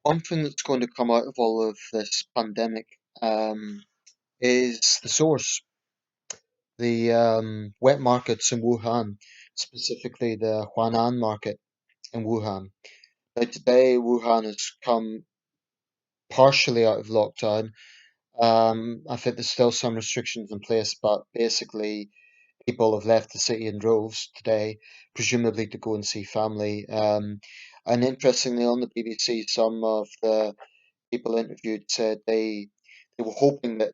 One thing that's going to come out of all of this pandemic is the source, the wet markets in Wuhan, specifically the Huanan market in Wuhan. Now, today, Wuhan has come partially out of lockdown. I think there's still some restrictions in place, but basically, people have left the city in droves today, presumably to go and see family. And interestingly, on the BBC, some of the people interviewed said they were hoping that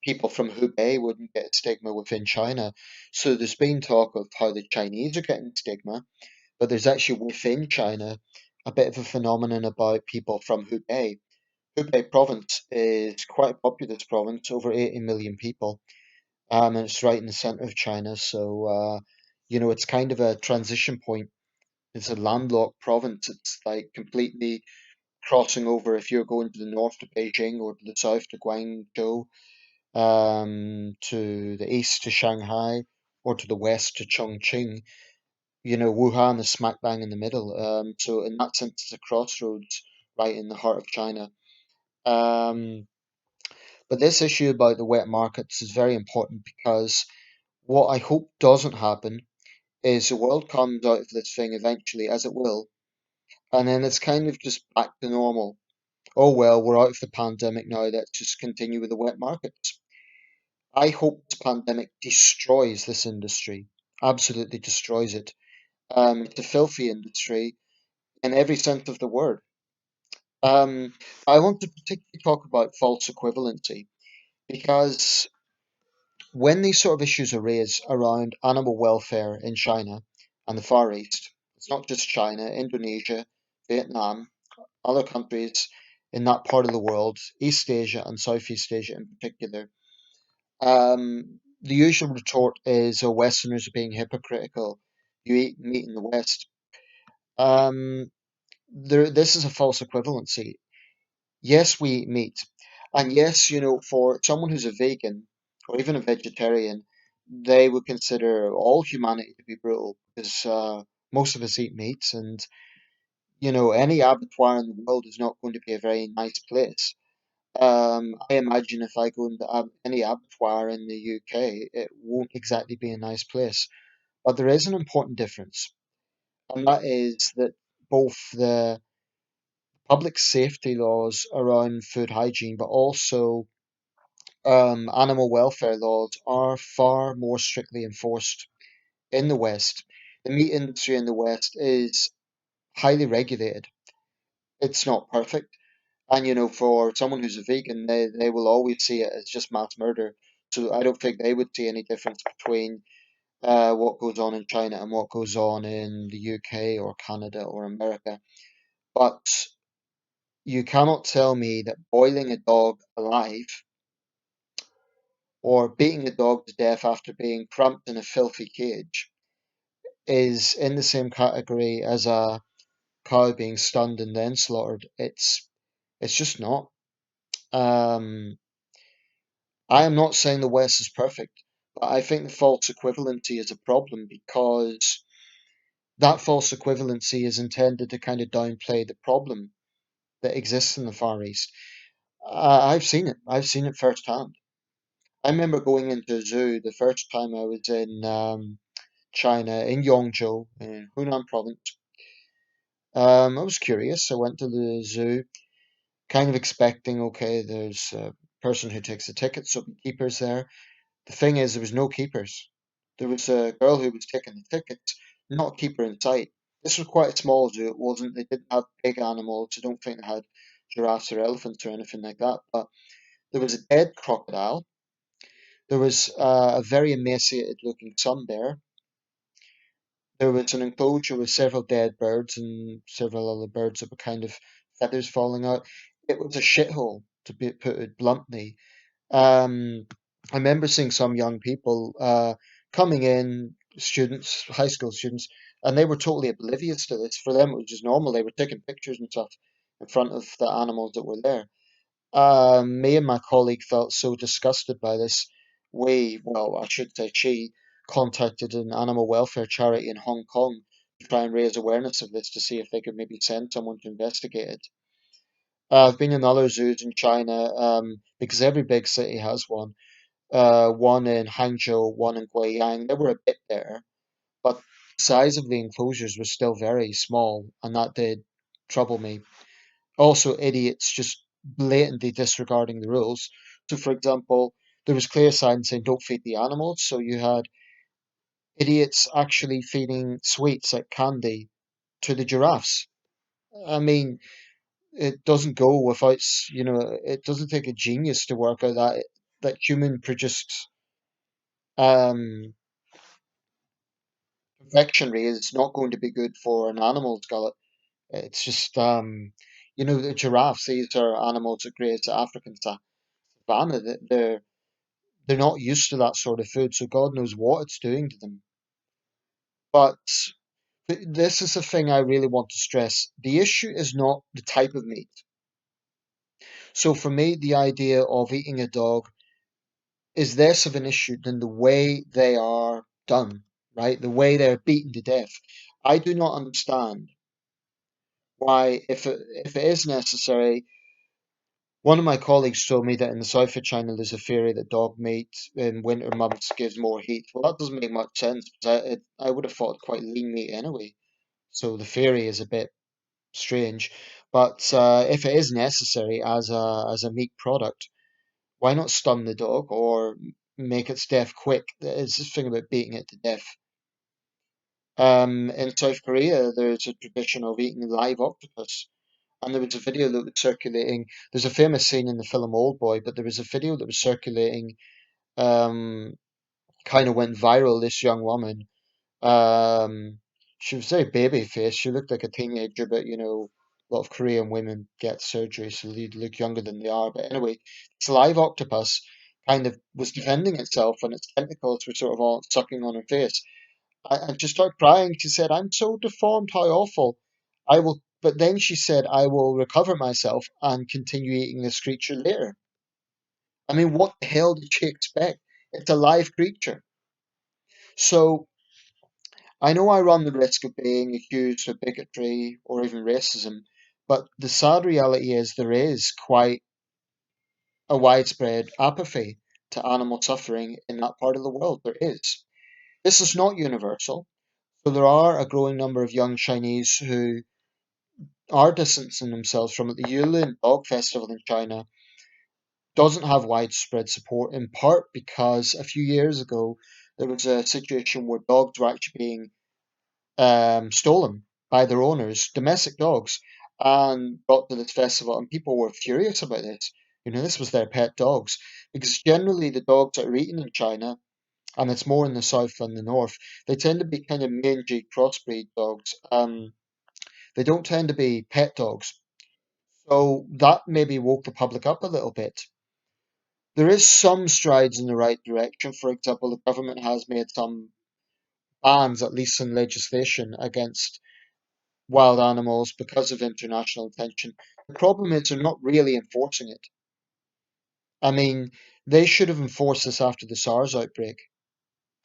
people from Hubei wouldn't get stigma within China. So there's been talk of how the Chinese are getting stigma, but there's actually within China a bit of a phenomenon about people from Hubei. Hubei province is quite a populous province, over 80 million people, and it's right in the center of China. So, it's kind of a transition point. It's a landlocked province. It's like completely crossing over if you're going to the north to Beijing or to the south to Guangzhou, to the east to Shanghai, or to the west to Chongqing. Wuhan is smack bang in the middle. So in that sense, it's a crossroads right in the heart of China. Um, but this issue about the wet markets is very important because what I hope doesn't happen is the world comes out of this thing eventually, as it will, and then it's kind of just back to normal. Oh well, we're out of the pandemic now, let's just continue with the wet markets. I hope this pandemic destroys this industry, absolutely destroys it. It's a filthy industry in every sense of the word. Um, I want to particularly talk about false equivalency because when these sort of issues are raised around animal welfare in China and the Far East, it's not just China, Indonesia, Vietnam, other countries in that part of the world, East Asia and Southeast Asia in particular. The usual retort is, oh, Westerners are being hypocritical. You eat meat in the West. Um, this is a false equivalency. Yes, we eat meat. And yes, for someone who's a vegan or even a vegetarian, they would consider all humanity to be brutal because most of us eat meat. And, any abattoir in the world is not going to be a very nice place. I imagine if I go into any abattoir in the UK, it won't exactly be a nice place. But there is an important difference, and that is that both the public safety laws around food hygiene, but also animal welfare laws are far more strictly enforced in the West. The meat industry in the West is highly regulated. It's not perfect. And for someone who's a vegan, they will always see it as just mass murder. So I don't think they would see any difference between what goes on in China and what goes on in the UK or Canada or America. But you cannot tell me that boiling a dog alive or beating a dog to death after being cramped in a filthy cage is in the same category as a cow being stunned and then slaughtered. It's just not. Um, I am not saying the West is perfect, but I think the false equivalency is a problem because that false equivalency is intended to kind of downplay the problem that exists in the Far East. I've seen it. I've seen it firsthand. I remember going into a zoo the first time I was in China, in Yongzhou, in Hunan province. I was curious. I went to the zoo, kind of expecting, okay, there's a person who takes the tickets, so the keepers there. The thing is, there was no keepers. There was a girl who was taking the tickets, not a keeper in sight. This was quite a small zoo. It wasn't. They didn't have big animals. I don't think they had giraffes or elephants or anything like that. But there was a dead crocodile. There was a very emaciated looking sun bear. There was an enclosure with several dead birds and several other birds that were kind of feathers falling out. It was a shithole, to put it bluntly. Um, I remember seeing some young people coming in, students, high school students, and they were totally oblivious to this. For them, it was just normal. They were taking pictures and stuff in front of the animals that were there. Me and my colleague felt so disgusted by this. Well, I should say she, contacted an animal welfare charity in Hong Kong to try and raise awareness of this to see if they could maybe send someone to investigate it. I've been in other zoos in China, because every big city has one. One in Hangzhou, one in Guiyang. They were a bit better, but the size of the enclosures was still very small, and that did trouble me. Also, idiots just blatantly disregarding the rules. So, for example, there was clear signs saying don't feed the animals, so you had idiots actually feeding sweets like candy to the giraffes. I mean, it doesn't go without, it doesn't take a genius to work out that human produced um, confectionery is not going to be good for an animal's gullet. It's just, the giraffes, these are animals that graze the African savanna. They're not used to that sort of food, so God knows what it's doing to them. But this is the thing I really want to stress. The issue is not the type of meat. So for me, the idea of eating a dog is less of an issue than the way they are done, right? The way they're beaten to death. I do not understand why, if it is necessary, one of my colleagues told me that in the south of China there's a theory that dog meat in winter months gives more heat. Well, that doesn't make much sense because I would have thought quite lean meat anyway. So the theory is a bit strange. But if it is necessary as a meat product, why not stun the dog or make its death quick? It's this thing about beating it to death. In South Korea, there's a tradition of eating live octopus. And there was a video that was circulating. There's a famous scene in the film Old Boy, but there was a video that was circulating, um, kind of went viral. This young woman, um, she was very baby faced. She looked like a teenager, but a lot of Korean women get surgery, so they look younger than they are. But anyway, this live octopus kind of was defending itself, and its tentacles were sort of all sucking on her face. And she started crying. She said, "I'm so deformed, how awful. I will," but then she said, "I will recover myself and continue eating this creature later." I mean, what the hell did she expect? It's a live creature. So I know I run the risk of being accused of bigotry or even racism, but the sad reality is there is quite a widespread apathy to animal suffering in that part of the world. There is. This is not universal. So there are a growing number of young Chinese who are distancing themselves from it. The Yulin Dog Festival in China doesn't have widespread support, in part because a few years ago there was a situation where dogs were actually being stolen by their owners, domestic dogs, and brought to this festival, and people were furious about this. This was their pet dogs, because generally the dogs that are eaten in China, and it's more in the south than the north, they tend to be kind of mangy crossbreed dogs. They don't tend to be pet dogs. So that maybe woke the public up a little bit. There is some strides in the right direction. For example, the government has made some bans, at least in legislation, against wild animals because of international attention. The problem is they're not really enforcing it. I mean, they should have enforced this after the SARS outbreak.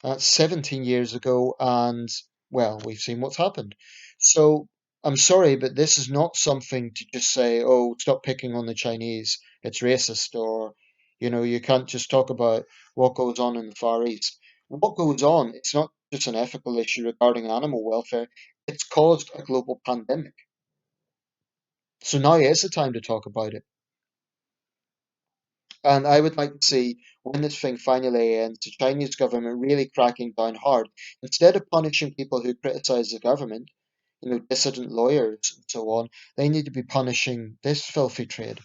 That's 17 years ago, and well, we've seen what's happened. So I'm sorry, but this is not something to just say, oh, stop picking on the Chinese, it's racist, or, you can't just talk about what goes on in the Far East. What goes on, it's not just an ethical issue regarding animal welfare, it's caused a global pandemic. So now is the time to talk about it. And I would like to see, when this thing finally ends, the Chinese government really cracking down hard. Instead of punishing people who criticize the government, dissident lawyers and so on, they need to be punishing this filthy trade.